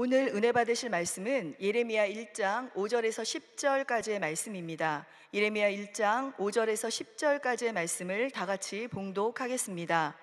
오늘 은혜 받으실 말씀은 예레미야 1장 5절에서 10절까지의 말씀입니다. 예레미야 1장 5절에서 10절까지의 말씀을 다 같이 봉독하겠습니다.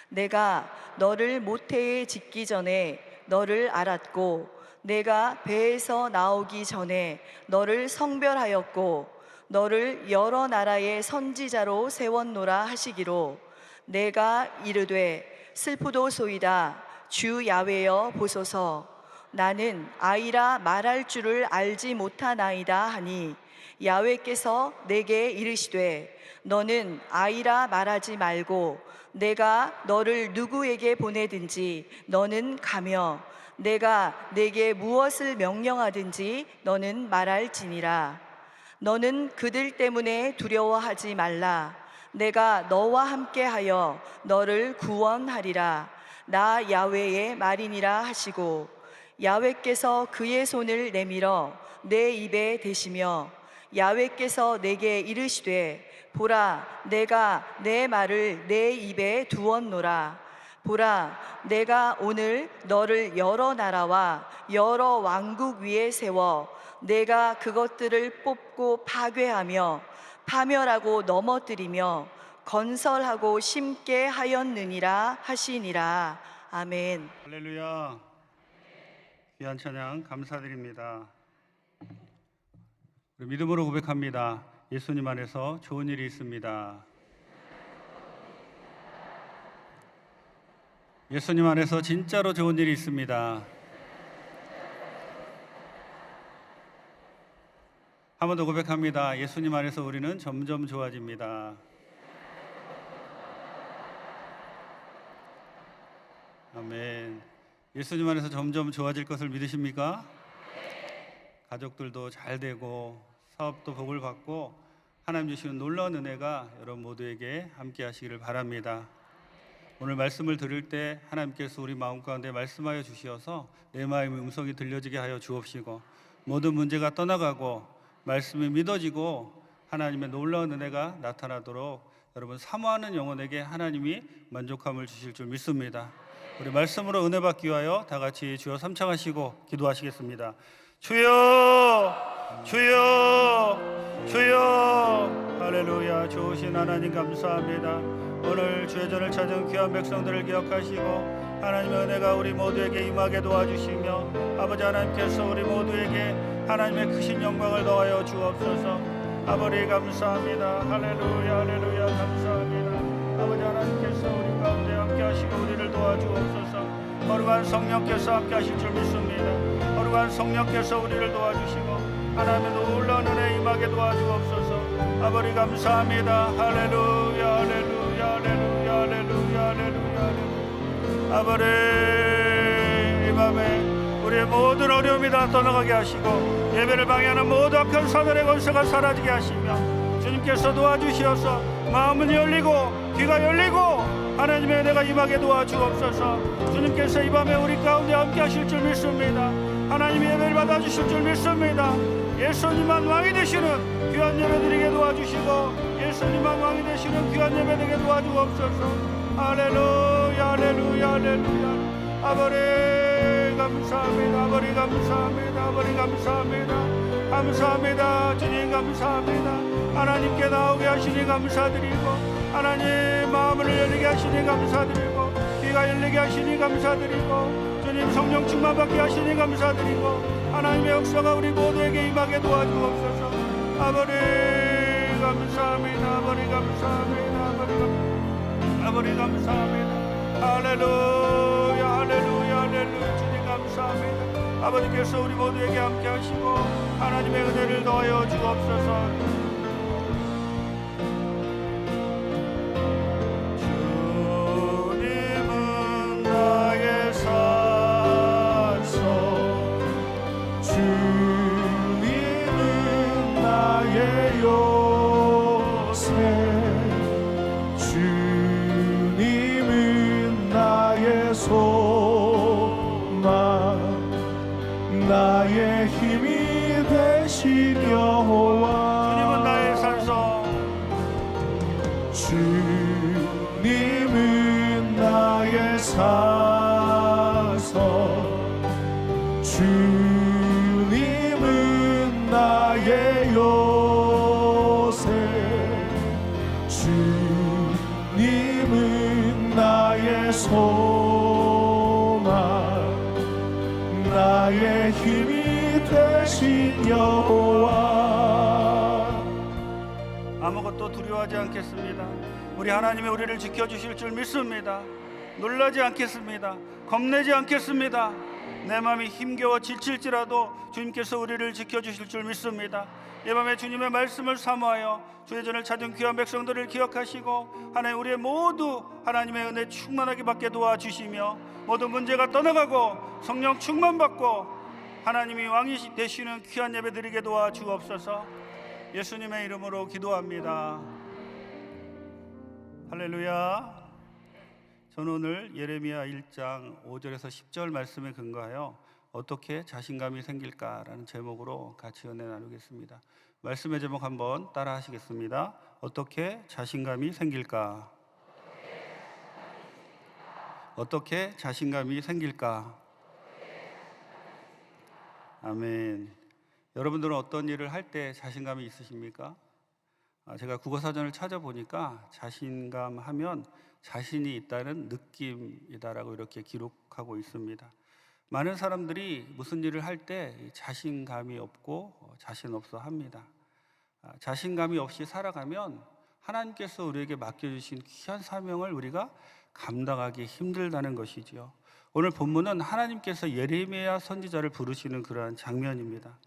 내가 너를 모태에 짓기 전에 너를 알았고 내가 배에서 나오기 전에 너를 성별하였고 너를 여러 나라의 선지자로 세웠노라 하시기로 내가 이르되 슬프도소이다 주 야훼여 보소서 나는 아이라 말할 줄을 알지 못하나이다 하니 야훼께서 내게 이르시되 너는 아이라 말하지 말고 내가 너를 누구에게 보내든지 너는 가며 내가 내게 무엇을 명령하든지 너는 말할지니라. 너는 그들 때문에 두려워하지 말라. 내가 너와 함께하여 너를 구원하리라. 나 야훼의 말이니라 하시고 야훼께서 그의 손을 내밀어 내 입에 대시며 야훼께서 내게 이르시되 보라 내가 내 말을 내 입에 두었노라. 보라 내가 오늘 너를 여러 나라와 여러 왕국 위에 세워 내가 그것들을 뽑고 파괴하며 파멸하고 넘어뜨리며 건설하고 심게 하였느니라 하시니라. 아멘. 할렐루야. 귀한 찬양 감사드립니다. 우리 믿음으로 고백합니다. 예수님 안에서 좋은 일이 있습니다. 예수님 안에서 진짜로 좋은 일이 있습니다. 한 번 더 고백합니다. 예수님 안에서 우리는 점점 좋아집니다. 아멘. 예수님 안에서 점점 좋아질 것을 믿으십니까? 가족들도 잘 되고 사업도 복을 받고 하나님 주시는 놀라운 은혜가 여러분 모두에게 함께 하시기를 바랍니다. 오늘 말씀을 들을 때 하나님께서 우리 마음 가운데 말씀하여 주시어서 내 마음의 음성이 들려지게 하여 주옵시고 모든 문제가 떠나가고 말씀이 믿어지고 하나님의 놀라운 은혜가 나타나도록 여러분 사모하는 영혼에게 하나님이 만족함을 주실 줄 믿습니다. 우리 말씀으로 은혜 받기 위하여 다 같이 주여 삼창하시고 기도하시겠습니다. 주여 주여 주여. 할렐루야. 좋으신 하나님 감사합니다. 오늘 주의 전을 찾은 귀한 백성들을 기억하시고 하나님의 은혜가 우리 모두에게 임하게 도와주시며 아버지 하나님께서 우리 모두에게 하나님의 크신 영광을 더하여 주옵소서. 아버지 감사합니다. 할렐루야 할렐루야 감사합니다. 아버지 하나님께서 우리 가운데 함께 하시고 우리를 도와주옵소서. 거룩한 성령께서 함께 하실 줄 믿습니다. 거룩한 성령께서 우리를 도와주시고 하나님의 놀라운 은혜 임하게 도와주옵소서. 아버지 감사합니다. 할렐루야 할렐루야 할렐루야 할렐루야 할렐루야. 아버지 이 밤에 우리의 모든 어려움이 다 떠나가게 하시고 예배를 방해하는 모든 악한 사단의 권세가 사라지게 하시며 주님께서 도와주시어서 마음은 열리고 귀가 열리고 하나님의 은혜가 임하게 도와주옵소서. 주님께서 이 밤에 우리 가운데 함께 하실 줄 믿습니다. 하나님의 예배를 받아주실 줄 믿습니다. 예수님만 왕이 되시는 귀한 예배 드리게 도와주시고 예수님만 왕이 되시는 귀한 예배 드리게 도와주옵소서. 할렐루야 할렐루야 할렐루야. 아버지 감사합니다. 아버지 감사합니다. 아버지 감사합니다. 감사합니다. 주님 감사합니다. 하나님께 나오게 하시니 감사드리고 하나님 마음을 열리게 하시니 감사드리고 귀가 열리게 하시니 감사드리고 주님 성령 충만받게 하시니 감사드리고 하나님의 역사가 우리 모두에게 임하게 도와주옵소서. 아버지 감사합니다. 아버지 감사합니다. 아버지 감사합니다. 할렐루야 할렐루야 할렐루야. 주님 감사합니다. 아버지께서 우리 모두에게 함께 하시고 하나님의 은혜를 더하여 주옵소서. 주님은 나의 산소 주님은 나의 요새 주님은 나의 소망 나의 힘이 되신 여호와. 주님은 나의 산소 주님은 나의 산소 주님은 나의 요새, 주님은 나의 소망, 나의 힘이 되신 여호와. 아무것도 두려워하지 않겠습니다. 우리 하나님이 우리를 지켜주실 줄 믿습니다. 놀라지 않겠습니다. 겁내지 않겠습니다. 내 마음이 힘겨워 지칠지라도 주님께서 우리를 지켜주실 줄 믿습니다. 이 밤에 주님의 말씀을 사모하여 주의 전을 찾은 귀한 백성들을 기억하시고 하나님 우리의 모두 하나님의 은혜 충만하게 받게 도와주시며 모든 문제가 떠나가고 성령 충만받고 하나님이 왕이 되시는 귀한 예배 드리게 도와주옵소서. 예수님의 이름으로 기도합니다. 할렐루야. 저는 오늘 예레미야 1장 5절에서 10절 말씀에 근거하여 어떻게 자신감이 생길까라는 제목으로 같이 은혜 나누겠습니다. 말씀의 제목 한번 따라 하시겠습니다. 어떻게 자신감이 생길까? 어떻게 자신감이 생길까? 아멘. 여러분들은 어떤 일을 할 때 자신감이 있으십니까? 제가 국어사전을 찾아보니까 자신감 하면 자신이 있다는 느낌이다라고 이렇게 기록하고 있습니다. 많은 사람들이 무슨 일을 할 때 자신감이 없고 자신 없어 합니다. 자신감이 없이 살아가면 하나님께서 우리에게 맡겨주신 귀한 사명을 우리가 감당하기 힘들다는 것이지요. 오늘 본문은 하나님께서 예레미야 선지자를 부르시는 그러한 장면입니다.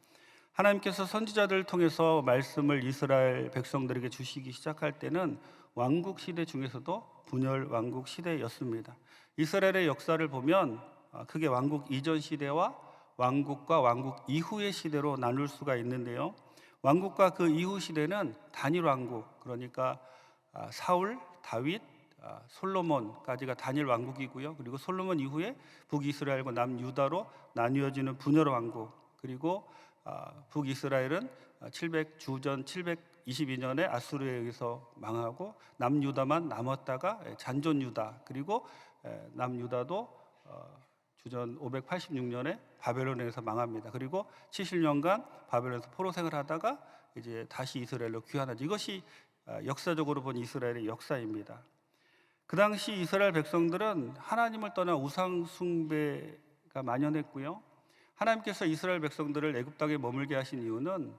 하나님께서 선지자들을 통해서 말씀을 이스라엘 백성들에게 주시기 시작할 때는 왕국 시대 중에서도 분열 왕국 시대였습니다. 이스라엘의 역사를 보면 크게 왕국 이전 시대와 왕국과 왕국 이후의 시대로 나눌 수가 있는데요. 왕국과 그 이후 시대는 단일 왕국, 그러니까 사울, 다윗, 솔로몬까지가 단일 왕국이고요. 그리고 솔로몬 이후에 북이스라엘과 남유다로 나뉘어지는 분열 왕국, 그리고 북이스라엘은 주전 722년에 아수르에 의해서 망하고 남유다만 남았다가 잔존유다, 그리고 남유다도 주전 586년에 바벨론에 의해서 망합니다. 그리고 70년간 바벨론에서 포로 생활하다가 이제 다시 이스라엘로 귀환하죠. 이것이 역사적으로 본 이스라엘의 역사입니다. 그 당시 이스라엘 백성들은 하나님을 떠나 우상 숭배가 만연했고요. 하나님께서 이스라엘 백성들을 애굽 땅에 머물게 하신 이유는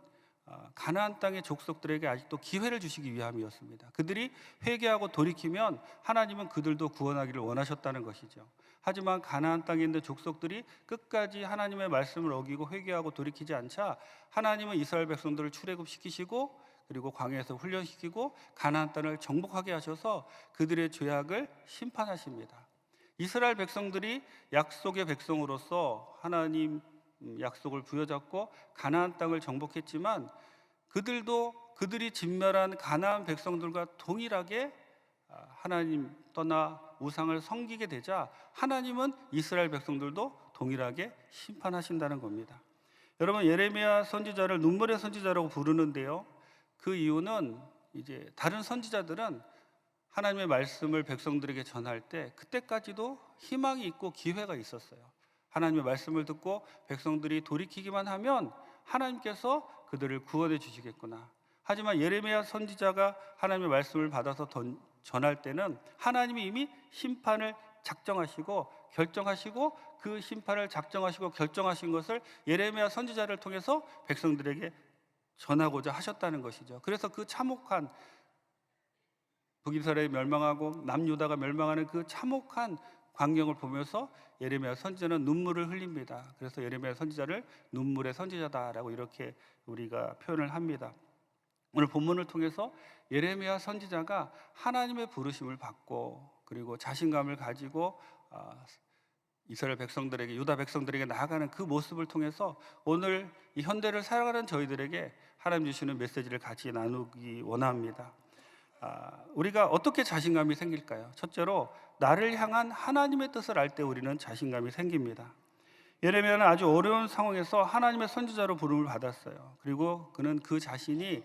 가나안 땅의 족속들에게 아직도 기회를 주시기 위함이었습니다. 그들이 회개하고 돌이키면 하나님은 그들도 구원하기를 원하셨다는 것이죠. 하지만 가나안 땅에 있는 족속들이 끝까지 하나님의 말씀을 어기고 회개하고 돌이키지 않자 하나님은 이스라엘 백성들을 출애굽시키시고 그리고 광야에서 훈련시키고 가나안 땅을 정복하게 하셔서 그들의 죄악을 심판하십니다. 이스라엘 백성들이 약속의 백성으로서 하나님 약속을 부여잡고 가나안 땅을 정복했지만 그들이 진멸한 가나안 백성들과 동일하게 하나님 떠나 우상을 섬기게 되자 하나님은 이스라엘 백성들도 동일하게 심판하신다는 겁니다. 여러분, 예레미야 선지자를 눈물의 선지자라고 부르는데요. 그 이유는 이제 다른 선지자들은 하나님의 말씀을 백성들에게 전할 때 그때까지도 희망이 있고 기회가 있었어요. 하나님의 말씀을 듣고 백성들이 돌이키기만 하면 하나님께서 그들을 구원해 주시겠구나. 하지만 예레미야 선지자가 하나님의 말씀을 받아서 전할 때는 하나님이 이미 심판을 작정하시고 결정하시고 그 심판을 작정하시고 결정하신 것을 예레미야 선지자를 통해서 백성들에게 전하고자 하셨다는 것이죠. 그래서 그 참혹한 북이스라엘이 멸망하고 남유다가 멸망하는 그 참혹한 광경을 보면서 예레미야 선지자는 눈물을 흘립니다. 그래서 예레미야 선지자를 눈물의 선지자다라고 이렇게 우리가 표현을 합니다. 오늘 본문을 통해서 예레미야 선지자가 하나님의 부르심을 받고 그리고 자신감을 가지고 이스라엘 백성들에게, 유다 백성들에게 나아가는 그 모습을 통해서 오늘 이 현대를 살아가는 저희들에게 하나님 주시는 메시지를 같이 나누기 원합니다. 우리가 어떻게 자신감이 생길까요? 첫째로 나를 향한 하나님의 뜻을 알 때 우리는 자신감이 생깁니다. 예레미야는 아주 어려운 상황에서 하나님의 선지자로 부름을 받았어요. 그리고 그는 그 자신이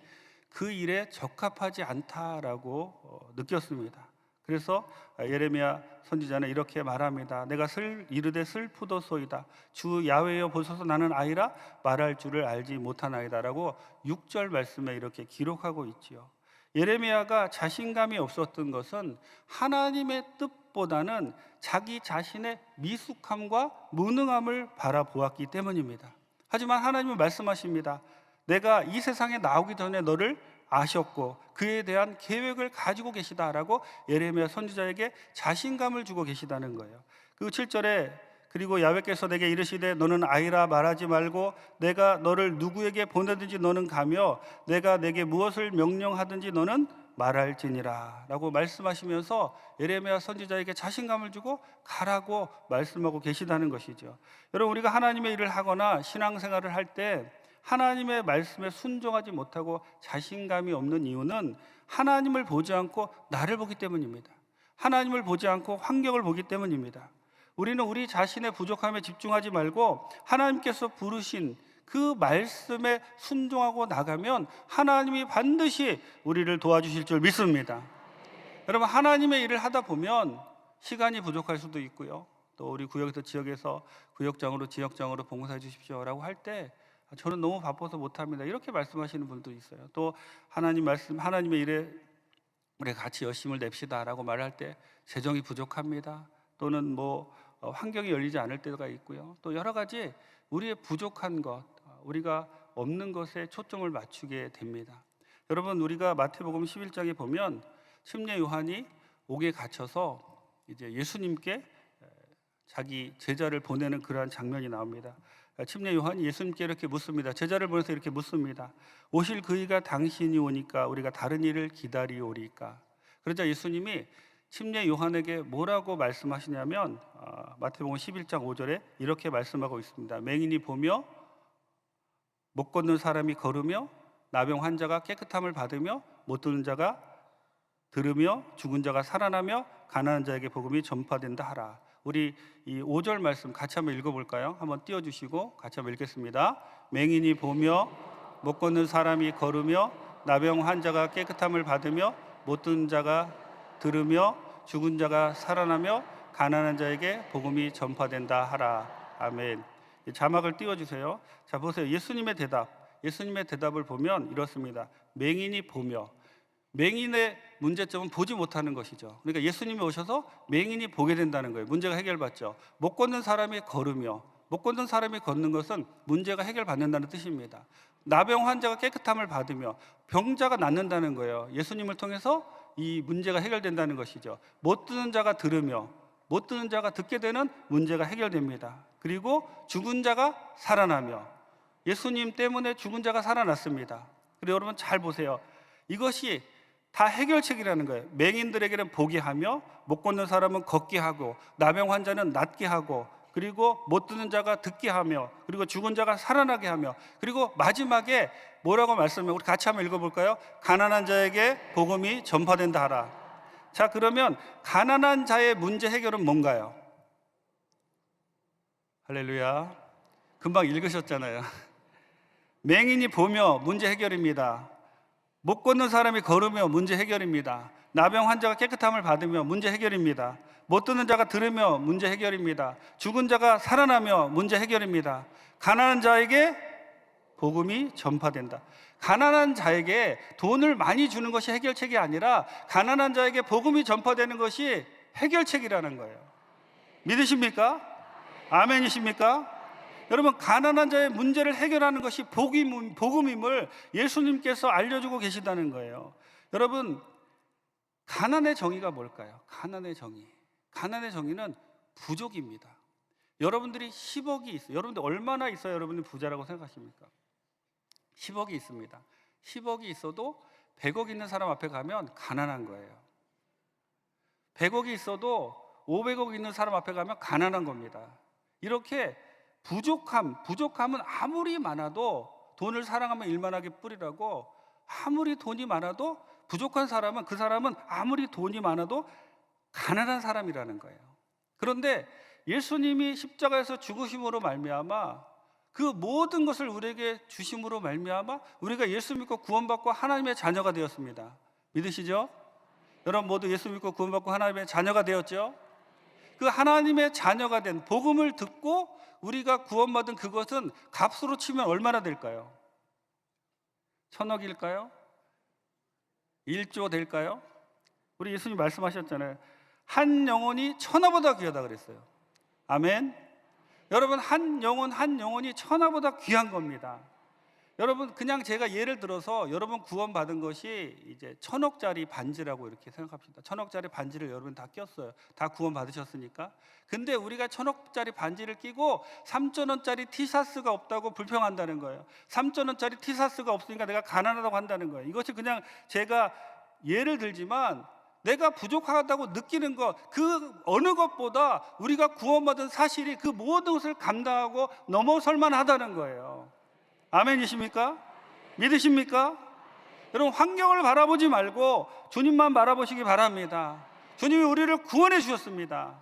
그 일에 적합하지 않다라고 느꼈습니다. 그래서 예레미야 선지자는 이렇게 말합니다. 내가 이르되 슬프도소이다. 주 야훼여 보소서 나는 아이라 말할 줄을 알지 못하나이다라고 6절 말씀에 이렇게 기록하고 있지요. 예레미야가 자신감이 없었던 것은 하나님의 뜻보다는 자기 자신의 미숙함과 무능함을 바라보았기 때문입니다. 하지만 하나님은 말씀하십니다. 내가 이 세상에 나오기 전에 너를 아셨고 그에 대한 계획을 가지고 계시다라고 예레미야 선지자에게 자신감을 주고 계시다는 거예요. 그 7절에 그리고 야훼께서 내게 이르시되 너는 아이라 말하지 말고 내가 너를 누구에게 보내든지 너는 가며 내가 내게 무엇을 명령하든지 너는 말할지니라 라고 말씀하시면서 예레미야 선지자에게 자신감을 주고 가라고 말씀하고 계시다는 것이죠. 여러분, 우리가 하나님의 일을 하거나 신앙생활을 할 때 하나님의 말씀에 순종하지 못하고 자신감이 없는 이유는 하나님을 보지 않고 나를 보기 때문입니다. 하나님을 보지 않고 환경을 보기 때문입니다. 우리는 우리 자신의 부족함에 집중하지 말고 하나님께서 부르신 그 말씀에 순종하고 나가면 하나님이 반드시 우리를 도와주실 줄 믿습니다. 여러분, 하나님의 일을 하다 보면 시간이 부족할 수도 있고요. 또 우리 구역에서 지역에서 구역장으로 지역장으로 봉사해 주십시오라고 할 때 저는 너무 바빠서 못합니다 이렇게 말씀하시는 분도 있어요. 또 하나님의 일에 우리 같이 열심을 냅시다라고 말할 때 재정이 부족합니다. 또는 환경이 열리지 않을 때가 있고요. 또 여러 가지 우리의 부족한 것, 우리가 없는 것에 초점을 맞추게 됩니다. 여러분, 우리가 마태복음 11장에 보면 침례 요한이 옥에 갇혀서 이제 예수님께 자기 제자를 보내는 그러한 장면이 나옵니다. 침례 요한이 예수님께 이렇게 묻습니다. 제자를 보내서 이렇게 묻습니다. 오실 그이가 당신이 오니까 우리가 다른 일을 기다리오리까? 그러자 예수님이 침례 요한에게 뭐라고 말씀하시냐면 마태복음 11장 5절에 이렇게 말씀하고 있습니다. 맹인이 보며 못 걷는 사람이 걸으며 나병 환자가 깨끗함을 받으며 못 듣는 자가 들으며 죽은 자가 살아나며 가난한 자에게 복음이 전파된다 하라. 우리 이 5절 말씀 같이 한번 읽어볼까요? 한번 띄워주시고 같이 한번 읽겠습니다. 맹인이 보며 못 걷는 사람이 걸으며 나병 환자가 깨끗함을 받으며 못 듣는 자가 들으며 죽은 자가 살아나며 가난한 자에게 복음이 전파된다 하라. 아멘. 자막을 띄워주세요. 자, 보세요. 예수님의 대답을 보면 이렇습니다. 맹인이 보며, 맹인의 문제점은 보지 못하는 것이죠. 그러니까 예수님이 오셔서 맹인이 보게 된다는 거예요. 문제가 해결받죠. 못 걷는 사람이 걸으며, 못 걷는 사람이 걷는 것은 문제가 해결받는다는 뜻입니다. 나병 환자가 깨끗함을 받으며 병자가 낫는다는 거예요. 예수님을 통해서 이 문제가 해결된다는 것이죠. 못 듣는 자가 들으며, 못 듣는 자가 듣게 되는 문제가 해결됩니다. 그리고 죽은 자가 살아나며, 예수님 때문에 죽은 자가 살아났습니다. 그리고 여러분 잘 보세요. 이것이 다 해결책이라는 거예요. 맹인들에게는 보게 하며, 못 걷는 사람은 걷게 하고, 나병 환자는 낫게 하고, 그리고 못 듣는 자가 듣게 하며, 그리고 죽은 자가 살아나게 하며, 그리고 마지막에 뭐라고 말씀해요? 우리 같이 한번 읽어볼까요? 가난한 자에게 복음이 전파된다 하라. 자, 그러면 가난한 자의 문제 해결은 뭔가요? 할렐루야. 금방 읽으셨잖아요. 맹인이 보며 문제 해결입니다. 못 걷는 사람이 걸으며 문제 해결입니다. 나병 환자가 깨끗함을 받으며 문제 해결입니다. 못 듣는 자가 들으며 문제 해결입니다. 죽은 자가 살아나며 문제 해결입니다. 가난한 자에게 복음이 전파된다. 가난한 자에게 돈을 많이 주는 것이 해결책이 아니라 가난한 자에게 복음이 전파되는 것이 해결책이라는 거예요. 믿으십니까? 아멘이십니까? 여러분, 가난한 자의 문제를 해결하는 것이 복음임을 예수님께서 알려주고 계시다는 거예요. 여러분, 가난의 정의가 뭘까요? 가난의 정의는 부족입니다. 여러분들이 10억이 있어요. 여러분들 얼마나 있어야 여러분이 부자라고 생각하십니까? 10억이 있습니다. 10억이 있어도 100억 있는 사람 앞에 가면 가난한 거예요. 100억이 있어도 500억 있는 사람 앞에 가면 가난한 겁니다. 이렇게 부족함은 아무리 많아도 돈을 사랑하면 일만하게 뿌리라고, 아무리 돈이 많아도 부족한 사람은, 그 사람은 아무리 돈이 많아도 가난한 사람이라는 거예요. 그런데 예수님이 십자가에서 죽으심으로 말미암아 그 모든 것을 우리에게 주심으로 말미암아 우리가 예수 믿고 구원받고 하나님의 자녀가 되었습니다. 믿으시죠? 여러분 모두 예수 믿고 구원받고 하나님의 자녀가 되었죠. 그 하나님의 자녀가 된 복음을 듣고 우리가 구원받은 그것은 값으로 치면 얼마나 될까요? 1,000억일까요? 1조 될까요? 우리 예수님 말씀하셨잖아요. 한 영혼이 천하보다 귀하다 그랬어요. 아멘. 여러분, 한 영혼이 천하보다 귀한 겁니다. 여러분, 그냥 제가 예를 들어서 여러분 구원받은 것이 이제 1,000억짜리 반지라고 이렇게 생각합시다. 1,000억짜리 반지를 여러분 다 꼈어요. 다 구원받으셨으니까. 근데 우리가 1,000억짜리 반지를 끼고 3,000원짜리 티셔츠가 없다고 불평한다는 거예요. 3,000원짜리 티셔츠가 없으니까 내가 가난하다고 한다는 거예요. 이것이 그냥 제가 예를 들지만 내가 부족하다고 느끼는 것, 그 어느 것보다 우리가 구원받은 사실이 그 모든 것을 감당하고 넘어설 만하다는 거예요. 아멘이십니까? 믿으십니까? 여러분, 환경을 바라보지 말고 주님만 바라보시기 바랍니다. 주님이 우리를 구원해 주셨습니다.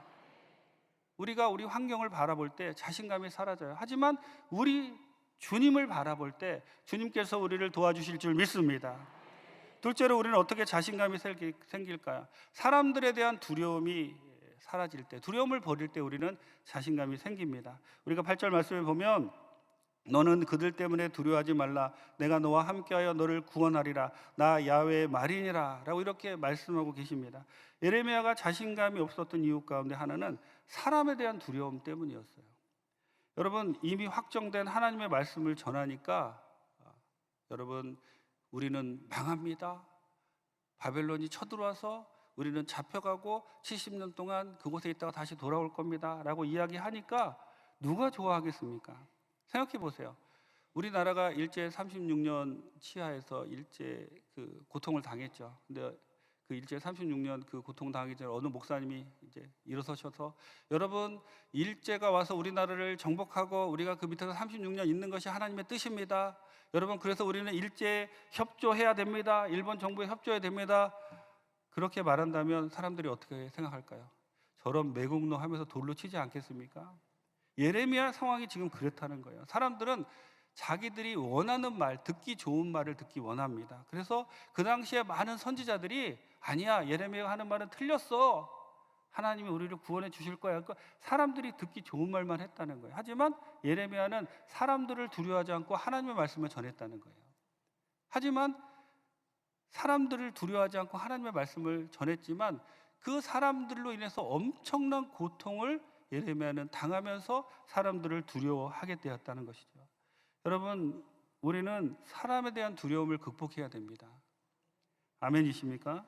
우리가 우리 환경을 바라볼 때 자신감이 사라져요. 하지만 우리 주님을 바라볼 때 주님께서 우리를 도와주실 줄 믿습니다. 둘째로 우리는 어떻게 자신감이 생길까요? 사람들에 대한 두려움이 사라질 때, 두려움을 버릴 때 우리는 자신감이 생깁니다. 우리가 8절 말씀에 보면 너는 그들 때문에 두려워하지 말라. 내가 너와 함께하여 너를 구원하리라. 나 야훼의 말이니라 라고 이렇게 말씀하고 계십니다. 예레미야가 자신감이 없었던 이유 가운데 하나는 사람에 대한 두려움 때문이었어요. 여러분, 이미 확정된 하나님의 말씀을 전하니까 여러분, 우리는 망합니다. 바벨론이 쳐들어와서 우리는 잡혀가고 70년 동안 그곳에 있다가 다시 돌아올 겁니다 라고 이야기하니까 누가 좋아하겠습니까? 생각해 보세요. 우리나라가 일제 36년 치하에서 일제 그 고통을 당했죠. 근데 그 일제 36년 그 고통 당하기 전에 어느 목사님이 이제 일어서셔서 여러분, 일제가 와서 우리나라를 정복하고 우리가 그 밑에서 36년 있는 것이 하나님의 뜻입니다. 여러분, 그래서 우리는 일제 협조해야 됩니다. 일본 정부에 협조해야 됩니다. 그렇게 말한다면 사람들이 어떻게 생각할까요? 저런 매국노 하면서 돌로 치지 않겠습니까? 예레미야 상황이 지금 그렇다는 거예요. 사람들은 자기들이 원하는 말, 듣기 좋은 말을 듣기 원합니다. 그래서 그 당시에 많은 선지자들이 아니야, 예레미야가 하는 말은 틀렸어. 하나님이 우리를 구원해 주실 거야. 그러니까 사람들이 듣기 좋은 말만 했다는 거예요. 하지만 예레미야는 사람들을 두려워하지 않고 하나님의 말씀을 전했다는 거예요. 하지만 사람들을 두려워하지 않고 하나님의 말씀을 전했지만 그 사람들로 인해서 엄청난 고통을 예레미야는 당하면서 사람들을 두려워하게 되었다는 것이죠. 여러분, 우리는 사람에 대한 두려움을 극복해야 됩니다. 아멘이십니까?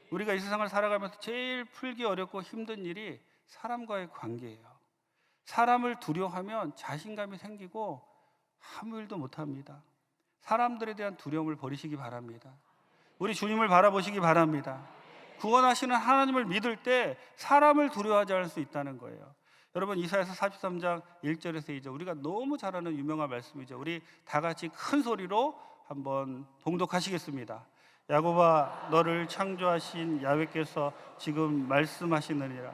우리가 이 세상을 살아가면서 제일 풀기 어렵고 힘든 일이 사람과의 관계예요. 사람을 두려워하면 자신감이 생기고 아무 일도 못합니다. 사람들에 대한 두려움을 버리시기 바랍니다. 우리 주님을 바라보시기 바랍니다. 구원하시는 하나님을 믿을 때 사람을 두려워하지 않을 수 있다는 거예요. 여러분, 이사야서 43장 1절에서 2절, 우리가 너무 잘 아는 유명한 말씀이죠. 우리 다 같이 큰 소리로 한번 봉독하시겠습니다. 야곱아, 너를 창조하신 야훼께서 지금 말씀하시느니라.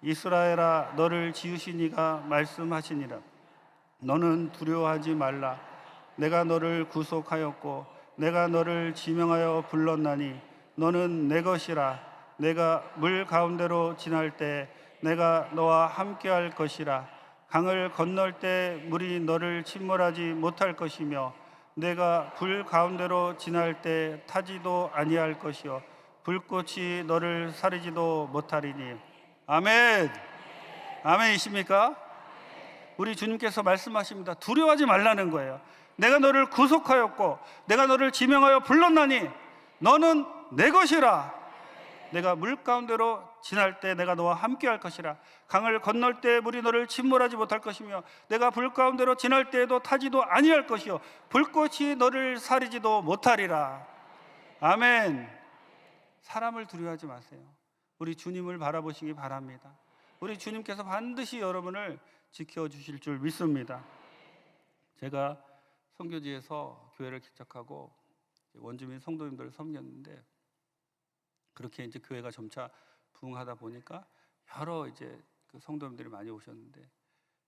이스라엘아, 너를 지으신 이가 말씀하시니라. 너는 두려워하지 말라. 내가 너를 구속하였고 내가 너를 지명하여 불렀나니 너는 내 것이라. 내가 물 가운데로 지날 때 내가 너와 함께할 것이라. 강을 건널 때 물이 너를 침몰하지 못할 것이며 내가 불 가운데로 지날 때 타지도 아니할 것이요 불꽃이 너를 사르지도 못하리니. 아멘. 아멘이십니까? 우리 주님께서 말씀하십니다. 두려워하지 말라는 거예요. 내가 너를 구속하였고 내가 너를 지명하여 불렀나니 너는 내 것이라. 내가 물 가운데로 지날 때 내가 너와 함께 할 것이라. 강을 건널 때 물이 너를 침몰하지 못할 것이며 내가 불 가운데로 지날 때에도 타지도 아니할 것이요 불꽃이 너를 사리지도 못하리라. 아멘. 사람을 두려워하지 마세요. 우리 주님을 바라보시기 바랍니다. 우리 주님께서 반드시 여러분을 지켜주실 줄 믿습니다. 제가 선교지에서 교회를 개척하고 원주민 성도님들을 섬겼는데 그렇게 이제 교회가 점차 부흥하다 보니까 여러 이제 그 성도님들이 많이 오셨는데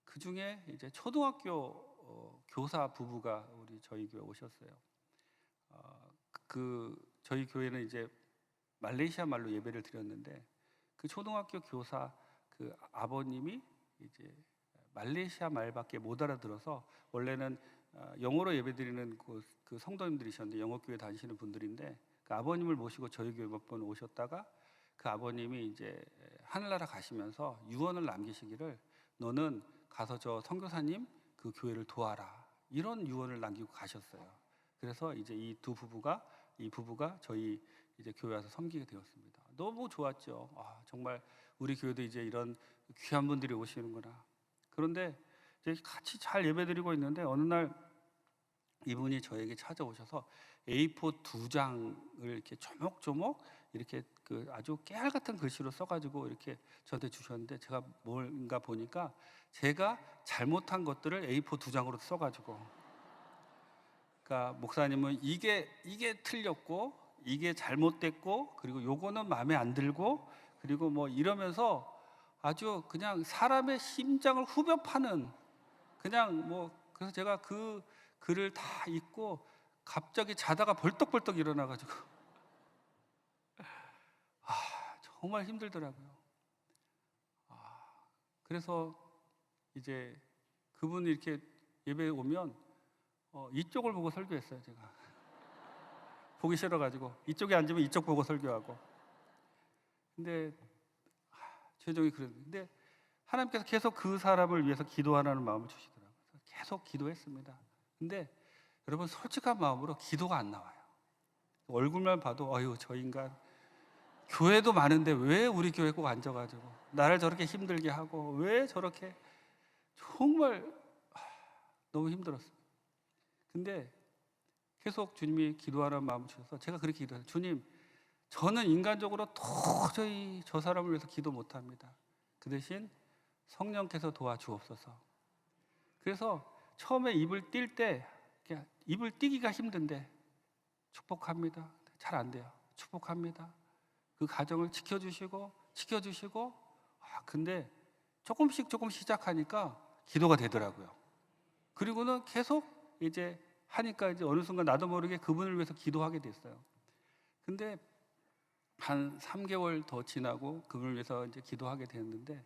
그 중에 이제 초등학교 교사 부부가 우리 저희 교회 오셨어요. 저희 교회는 이제 말레이시아 말로 예배를 드렸는데 그 초등학교 교사 그 아버님이 이제 말레이시아 말밖에 못 알아들어서 원래는 영어로 예배드리는 그 성도님들이셨는데 영어교회 다니시는 분들인데 그 아버님을 모시고 저희 교회 몇 번 오셨다가 그 아버님이 이제 하늘나라 가시면서 유언을 남기시기를 너는 가서 저 선교사님 그 교회를 도와라 이런 유언을 남기고 가셨어요. 그래서 이제 이 부부가 저희 이제 교회 와서 섬기게 되었습니다. 너무 좋았죠. 정말 우리 교회도 이제 이런 귀한 분들이 오시는구나. 그런데 이제 같이 잘 예배드리고 있는데 어느 날 이분이 저에게 찾아오셔서 A4 2장을 이렇게 조목조목 이렇게 그 아주 깨알 같은 글씨로 써가지고 이렇게 저한테 주셨는데 제가 뭔가 보니까 제가 잘못한 것들을 A4 2장으로 써가지고, 그러니까 목사님은 이게 틀렸고 이게 잘못됐고 그리고 요거는 마음에 안 들고 그리고 뭐 이러면서 아주 그냥 사람의 심장을 후벼 파는 그냥 뭐, 그래서 제가 그 글을 다 읽고 갑자기 자다가 벌떡벌떡 일어나가지고 정말 힘들더라고요. 그래서 이제 그분이 이렇게 예배에 오면 이쪽을 보고 설교했어요. 제가 보기 싫어가지고 이쪽에 앉으면 이쪽 보고 설교하고. 근데 최종이 그랬는데 하나님께서 계속 그 사람을 위해서 기도하라는 마음을 주시더라고요. 계속 기도했습니다. 근데 여러분 솔직한 마음으로 기도가 안 나와요. 얼굴만 봐도 어휴 저 인간 교회도 많은데 왜 우리 교회 꼭 앉아가지고 나를 저렇게 힘들게 하고 왜 저렇게, 정말 너무 힘들었어요. 근데 계속 주님이 기도하라는 마음을 주셔서 제가 그렇게 기도했어요. 주님, 저는 인간적으로 도저히 저 사람을 위해서 기도 못합니다. 그 대신 성령께서 도와주옵소서. 그래서 처음에 입을 띨 때 입을 띄기가 힘든데 축복합니다. 잘 안 돼요. 축복합니다. 그 가정을 지켜주시고 근데 조금씩 시작하니까 기도가 되더라고요. 그리고는 계속 이제 하니까 이제 어느 순간 나도 모르게 그분을 위해서 기도하게 됐어요. 근데 한 3개월 더 지나고 그분을 위해서 이제 기도하게 됐는데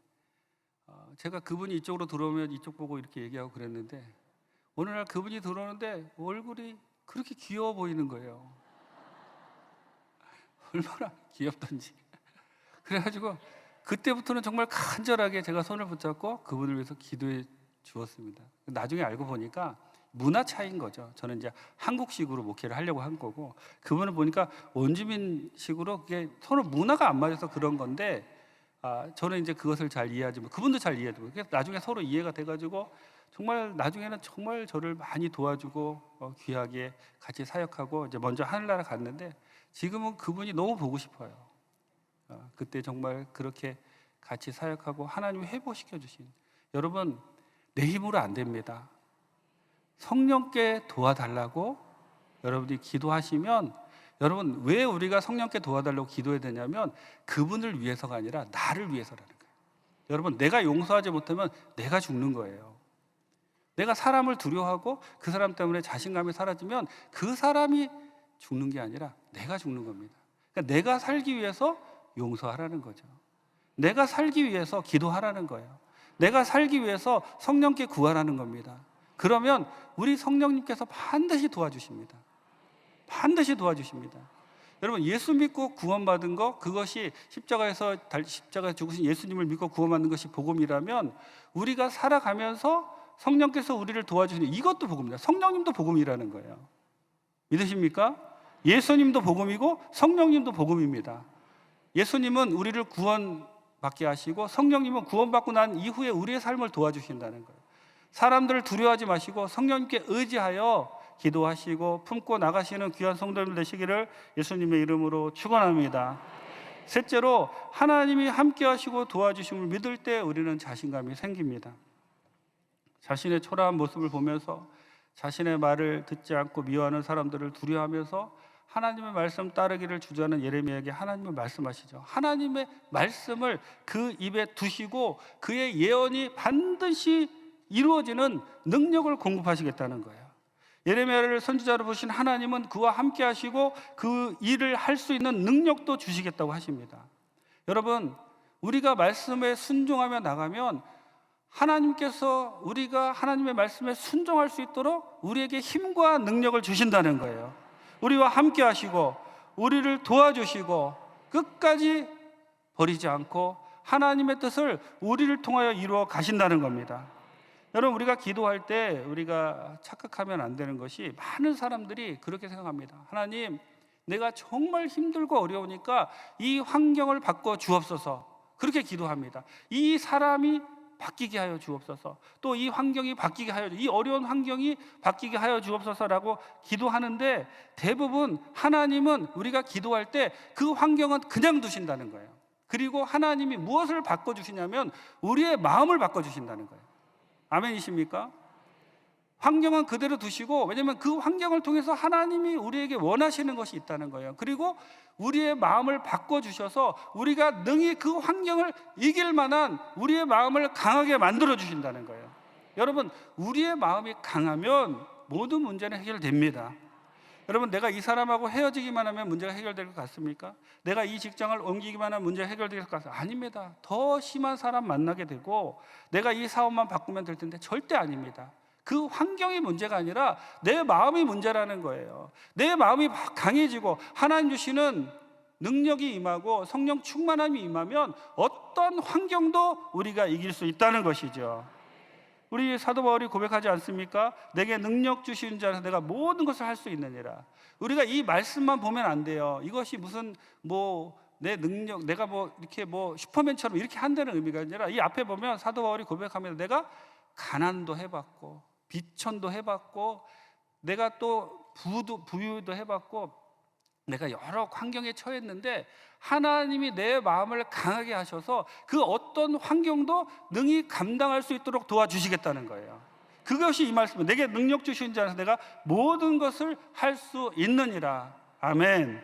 제가 그분이 이쪽으로 들어오면 이쪽 보고 이렇게 얘기하고 그랬는데 어느 날 그분이 들어오는데 얼굴이 그렇게 귀여워 보이는 거예요. 얼마나 귀엽던지. 그래가지고 그때부터는 정말 간절하게 제가 손을 붙잡고 그분을 위해서 기도해 주었습니다. 나중에 알고 보니까 문화 차이인 거죠. 저는 이제 한국식으로 목회를 하려고 한 거고 그분을 보니까 원주민식으로 그게 서로 문화가 안 맞아서 그런 건데 저는 이제 그것을 잘 이해하지 못, 그분도 잘 이해하고 그래서 나중에 서로 이해가 돼가지고 정말 나중에는 정말 저를 많이 도와주고 귀하게 같이 사역하고 이제 먼저 하늘나라 갔는데 지금은 그분이 너무 보고 싶어요. 그때 정말 그렇게 같이 사역하고 하나님이 회복시켜 주신, 여러분 내 힘으로 안 됩니다. 성령께 도와달라고 여러분이 기도하시면, 여러분 왜 우리가 성령께 도와달라고 기도해야 되냐면 그분을 위해서가 아니라 나를 위해서라는 거예요. 여러분 내가 용서하지 못하면 내가 죽는 거예요. 내가 사람을 두려워하고 그 사람 때문에 자신감이 사라지면 그 사람이 죽는 게 아니라 내가 죽는 겁니다. 그러니까 내가 살기 위해서 용서하라는 거죠. 내가 살기 위해서 기도하라는 거예요. 내가 살기 위해서 성령께 구하라는 겁니다. 그러면 우리 성령님께서 반드시 도와주십니다. 반드시 도와주십니다. 여러분 예수 믿고 구원받은 거, 그것이 십자가에 죽으신 예수님을 믿고 구원받는 것이 복음이라면 우리가 살아가면서 성령께서 우리를 도와주시는 이것도 복음입니다. 성령님도 복음이라는 거예요. 믿으십니까? 예수님도 복음이고 성령님도 복음입니다. 예수님은 우리를 구원받게 하시고 성령님은 구원받고 난 이후에 우리의 삶을 도와주신다는 거예요. 사람들을 두려워하지 마시고 성령님께 의지하여 기도하시고 품고 나가시는 귀한 성도들 되시기를 예수님의 이름으로 축원합니다. 셋째로 하나님이 함께 하시고 도와주심을 믿을 때 우리는 자신감이 생깁니다. 자신의 초라한 모습을 보면서 자신의 말을 듣지 않고 미워하는 사람들을 두려워하면서 하나님의 말씀 따르기를 주저하는 예레미야에게 하나님은 말씀하시죠. 하나님의 말씀을 그 입에 두시고 그의 예언이 반드시 이루어지는 능력을 공급하시겠다는 거예요. 예레미야를 선지자로 보신 하나님은 그와 함께 하시고 그 일을 할 수 있는 능력도 주시겠다고 하십니다. 여러분, 우리가 말씀에 순종하며 나가면 하나님께서 우리가 하나님의 말씀에 순종할 수 있도록 우리에게 힘과 능력을 주신다는 거예요. 우리와 함께 하시고 우리를 도와주시고 끝까지 버리지 않고 하나님의 뜻을 우리를 통하여 이루어 가신다는 겁니다. 여러분, 우리가 기도할 때 우리가 착각하면 안 되는 것이, 많은 사람들이 그렇게 생각합니다. 하나님, 내가 정말 힘들고 어려우니까 이 환경을 바꿔 주옵소서. 그렇게 기도합니다. 이 사람이 바뀌게 하여 주옵소서. 또 이 환경이 바뀌게 하여, 이 어려운 환경이 바뀌게 하여 주옵소서라고 기도하는데, 대부분 하나님은 우리가 기도할 때 그 환경은 그냥 두신다는 거예요. 그리고 하나님이 무엇을 바꿔주시냐면 우리의 마음을 바꿔주신다는 거예요. 아멘이십니까? 환경은 그대로 두시고, 왜냐하면 그 환경을 통해서 하나님이 우리에게 원하시는 것이 있다는 거예요. 그리고 우리의 마음을 바꿔주셔서 우리가 능히 그 환경을 이길 만한 우리의 마음을 강하게 만들어 주신다는 거예요. 여러분, 우리의 마음이 강하면 모든 문제는 해결됩니다. 여러분, 내가 이 사람하고 헤어지기만 하면 문제가 해결될 것 같습니까? 내가 이 직장을 옮기기만 하면 문제가 해결될 것 같습니까? 아닙니다. 더 심한 사람 만나게 되고, 내가 이 사업만 바꾸면 될 텐데, 절대 아닙니다. 그 환경이 문제가 아니라 내 마음이 문제라는 거예요. 내 마음이 강해지고 하나님 주시는 능력이 임하고 성령 충만함이 임하면 어떤 환경도 우리가 이길 수 있다는 것이죠. 우리 사도 바울이 고백하지 않습니까? 내게 능력 주시는 자라서 내가 모든 것을 할 수 있느니라. 우리가 이 말씀만 보면 안 돼요. 이것이 무슨 내 능력, 내가 이렇게 슈퍼맨처럼 이렇게 한다는 의미가 아니라, 이 앞에 보면 사도 바울이 고백합니다. 내가 가난도 해봤고 비천도 해봤고 내가 또 부유도 해봤고 내가 여러 환경에 처했는데 하나님이 내 마음을 강하게 하셔서 그 어떤 환경도 능히 감당할 수 있도록 도와주시겠다는 거예요. 그것이 이 말씀은 내게 능력 주신 자라서 내가 모든 것을 할 수 있느니라. 아멘.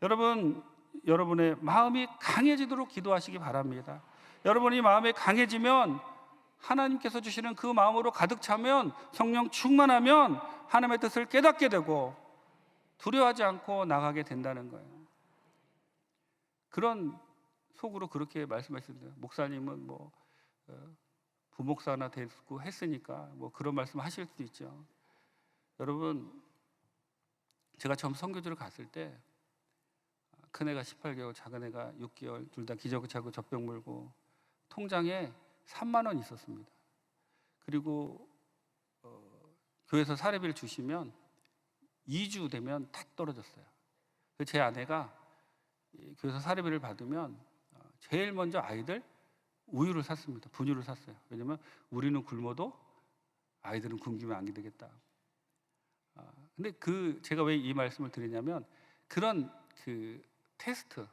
여러분, 여러분의 마음이 강해지도록 기도하시기 바랍니다. 여러분이 마음이 강해지면, 하나님께서 주시는 그 마음으로 가득 차면, 성령 충만하면 하나님의 뜻을 깨닫게 되고 두려워하지 않고 나가게 된다는 거예요. 그런 속으로 그렇게 말씀하시는데요. 목사님은 부목사나 되고 했으니까 그런 말씀 하실 수도 있죠. 여러분, 제가 처음 선교지를 갔을 때 큰애가 18개월, 작은애가 6개월, 둘 다 기저귀차고 젖병 물고 통장에 3만 원 있었습니다. 그리고 교회에서 사례비를 주시면 2주 되면 탁 떨어졌어요. 제 아내가 교회에서 사례비를 받으면 제일 먼저 아이들 우유를 샀습니다. 분유를 샀어요. 왜냐면 우리는 굶어도 아이들은 굶기면 안 되겠다. 근데 제가 왜 이 말씀을 드리냐면, 그런 테스트,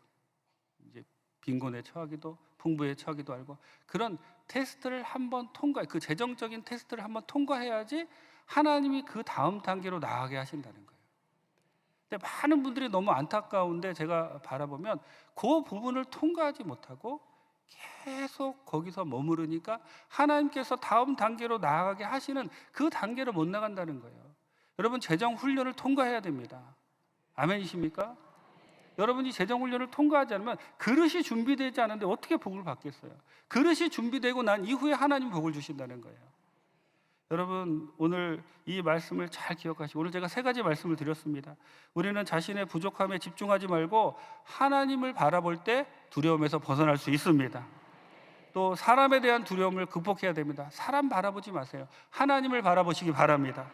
이제 빈곤에 처하기도 풍부에 처하기도 알고, 그런 테스트를 한번 그 재정적인 테스트를 한번 통과해야지 하나님이 그 다음 단계로 나아가게 하신다는 거예요. 근데 많은 분들이 너무 안타까운데, 제가 바라보면 그 부분을 통과하지 못하고 계속 거기서 머무르니까 하나님께서 다음 단계로 나아가게 하시는 그 단계로 못 나간다는 거예요. 여러분, 재정 훈련을 통과해야 됩니다. 아멘이십니까? 여러분이 재정 훈련을 통과하지 않으면 그릇이 준비되지 않은데 어떻게 복을 받겠어요? 그릇이 준비되고 난 이후에 하나님 복을 주신다는 거예요. 여러분, 오늘 이 말씀을 잘 기억하시고, 오늘 제가 3가지 말씀을 드렸습니다. 우리는 자신의 부족함에 집중하지 말고 하나님을 바라볼 때 두려움에서 벗어날 수 있습니다. 또 사람에 대한 두려움을 극복해야 됩니다. 사람 바라보지 마세요. 하나님을 바라보시기 바랍니다.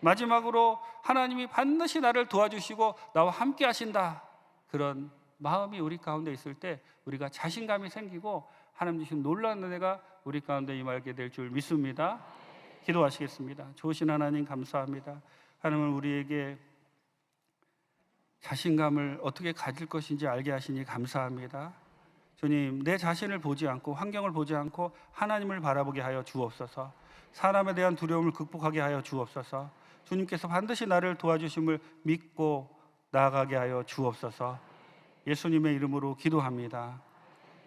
마지막으로, 하나님이 반드시 나를 도와주시고 나와 함께 하신다, 그런 마음이 우리 가운데 있을 때 우리가 자신감이 생기고 하나님 주신 놀라운 은혜가 우리 가운데 임하게 될 줄 믿습니다. 기도하시겠습니다. 좋으신 하나님, 감사합니다. 하나님은 우리에게 자신감을 어떻게 가질 것인지 알게 하시니 감사합니다. 주님, 내 자신을 보지 않고 환경을 보지 않고 하나님을 바라보게 하여 주옵소서. 사람에 대한 두려움을 극복하게 하여 주옵소서. 주님께서 반드시 나를 도와주심을 믿고 나아가게 하여 주옵소서. 예수님의 이름으로 기도합니다.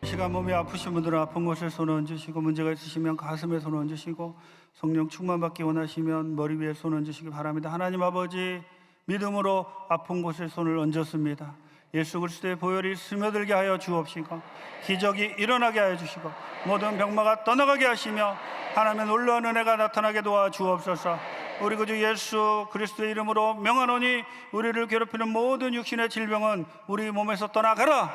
이 시간 몸이 아프신 분들은 아픈 곳에 손 얹으시고, 문제가 있으시면 가슴에 손 얹으시고, 성령 충만받기 원하시면 머리 위에 손 얹으시기 바랍니다. 하나님 아버지, 믿음으로 아픈 곳에 손을 얹었습니다. 예수 그리스도의 보혈이 스며들게 하여 주옵시고, 기적이 일어나게 하여 주시고, 모든 병마가 떠나가게 하시며 하나님의 놀라운 은혜가 나타나게 도와 주옵소서. 우리 구주 예수 그리스도의 이름으로 명하노니, 우리를 괴롭히는 모든 육신의 질병은 우리 몸에서 떠나가라,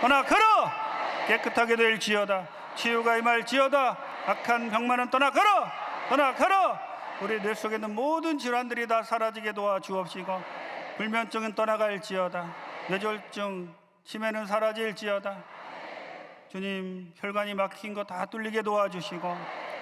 떠나가라. 깨끗하게 될지어다. 치유가 임할지어다. 악한 병만은 떠나가라, 떠나가라. 우리 뇌 속에 있는 모든 질환들이 다 사라지게 도와 주옵시고, 불면증은 떠나갈지어다. 뇌졸중, 치매는 사라질지어다. 주님, 혈관이 막힌 거 다 뚫리게 도와주시고,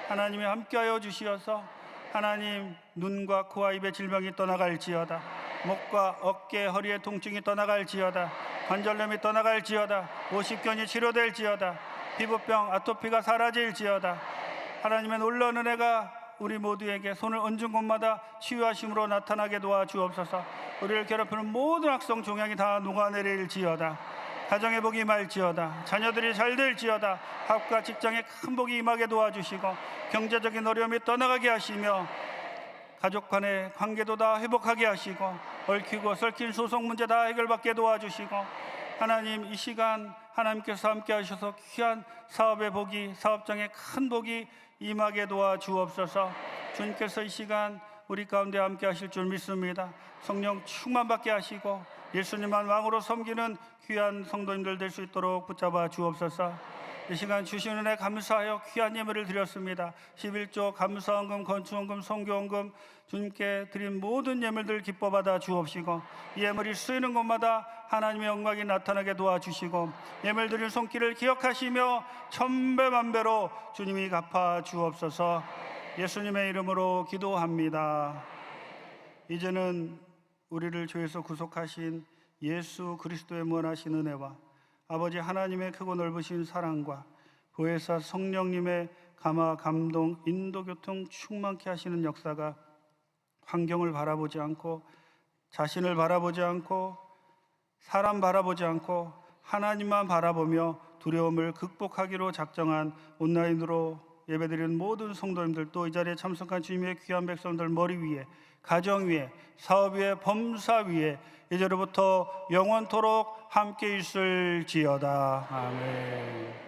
하나님이 함께하여 주시어서 하나님, 눈과 코와 입의 질병이 떠나갈지어다. 목과 어깨, 허리의 통증이 떠나갈지어다. 관절염이 떠나갈지어다. 오십견이 치료될지어다. 피부병, 아토피가 사라질지어다. 하나님의 놀라운 은혜가 우리 모두에게 손을 얹은 곳마다 치유하심으로 나타나게 도와 주옵소서. 우리를 괴롭히는 모든 악성 종양이 다 녹아내릴지어다. 가정의 복이 임할지어다. 자녀들이 잘 될지어다. 학과 직장에 큰 복이 임하게 도와주시고, 경제적인 어려움이 떠나가게 하시며, 가족 간의 관계도 다 회복하게 하시고, 얽히고 설킨 소송 문제 다 해결받게 도와주시고, 하나님, 이 시간 하나님께서 함께 하셔서 귀한 사업의 복이, 사업장의 큰 복이 임하게 도와주옵소서. 주님께서 이 시간 우리 가운데 함께 하실 줄 믿습니다. 성령 충만받게 하시고 예수님만 왕으로 섬기는 귀한 성도님들 될 수 있도록 붙잡아 주옵소서. 이 시간 주신 은혜 감사하여 귀한 예물을 드렸습니다. 11조 감사헌금, 건축헌금, 선교헌금, 주님께 드린 모든 예물들 기뻐 받아 주옵시고, 이 예물이 쓰이는 곳마다 하나님의 영광이 나타나게 도와주시고, 예물 드린 손길을 기억하시며 천배만배로 주님이 갚아 주옵소서. 예수님의 이름으로 기도합니다. 이제는 우리를 죄에서 구속하신 예수 그리스도의 무한하신 은혜와 아버지 하나님의 크고 넓으신 사랑과 보혜사 성령님의 감화, 감동, 인도, 교통 충만케 하시는 역사가 환경을 바라보지 않고, 자신을 바라보지 않고, 사람 바라보지 않고 하나님만 바라보며 두려움을 극복하기로 작정한 온라인으로 예배드리는 모든 성도님들, 또 이 자리에 참석한 주님의 귀한 백성들 머리 위에, 가정 위에, 사업 위에, 범사 위에 이제로부터 영원토록 함께 있을지어다. 아멘.